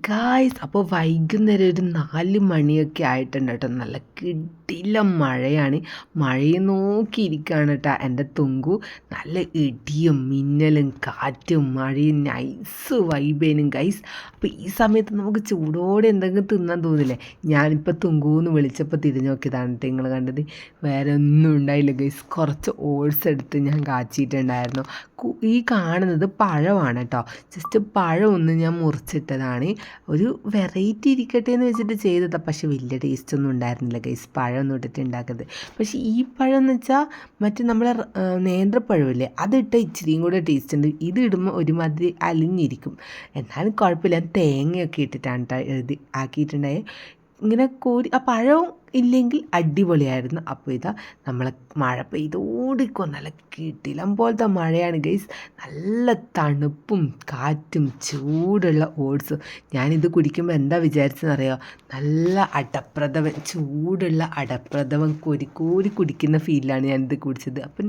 Guys അപ്പോൾ വൈകുന്നേരം ഒരു 4 മണിയൊക്കെ ആയിട്ടുണ്ട് കേട്ടോ. നല്ല കിടിലം മഴയാണ്. മഴയെ നോക്കിയിരിക്കുകയാണ് കേട്ടോ എൻ്റെ തുങ്കു. നല്ല ഇടിയും മിന്നലും കാറ്റും മഴയും നൈസ് വൈബേനും ഗൈസ്. അപ്പോൾ ഈ സമയത്ത് നമുക്ക് ചൂടോടെ എന്തെങ്കിലും തിന്നാൻ തോന്നില്ലേ. ഞാനിപ്പോൾ തുങ്കൂന്ന് വിളിച്ചപ്പോൾ തിരിഞ്ഞു നോക്കിയതാണ് കേട്ടോ നിങ്ങൾ കണ്ടത്. വേറെ ഒന്നും ഉണ്ടായില്ല ഗൈസ്. കുറച്ച് ഓട്സ് എടുത്ത് ഞാൻ കാച്ചിട്ടുണ്ടായിരുന്നു. ഈ കാണുന്നത് പഴമാണ് കേട്ടോ. ജസ്റ്റ് പഴം ഒന്ന് ഞാൻ മുറിച്ചിട്ടതാണ്. ഒരു വെറൈറ്റി ഇരിക്കട്ടെ എന്ന് വെച്ചിട്ട് ചെയ്തതാണ്. പക്ഷെ വലിയ ടേസ്റ്റൊന്നും ഉണ്ടായിരുന്നില്ല ഗൈസ്, പഴമൊന്നും ഇട്ടിട്ട് ഉണ്ടാക്കുന്നത്. പക്ഷേ ഈ പഴം എന്ന് വെച്ചാൽ മറ്റേ നമ്മളെ നേന്ത്രപ്പഴമില്ലേ, അതിട്ട ഇച്ചിരിയും കൂടെ ടേസ്റ്റ് ഉണ്ട്. ഇത് ഇടുമ്പോൾ ഒരുമാതിരി അലിഞ്ഞിരിക്കും. എന്നാലും കുഴപ്പമില്ല. തേങ്ങയൊക്കെ ഇട്ടിട്ടാണ് ആക്കിയിട്ടുണ്ടായത്. ഇങ്ങനെ കോരി ആ പഴവും ഇല്ലെങ്കിൽ അടിപൊളിയായിരുന്നു. അപ്പോൾ ഇതാ നമ്മളെ മഴ പെയ്തോടിക്കോ. നല്ല കിടിലം പോലത്തെ മഴയാണ് ഗൈസ്. നല്ല തണുപ്പും കാറ്റും ചൂടുള്ള ഓട്സും. ഞാനിത് കുടിക്കുമ്പോൾ എന്താ വിചാരിച്ചതെന്നറിയോ, നല്ല അടപ്രഥമൻ, ചൂടുള്ള അടപ്രഥമൻ കോരി കോരി കുടിക്കുന്ന ഫീലാണ് ഞാനിത് കുടിച്ചത്. അപ്പം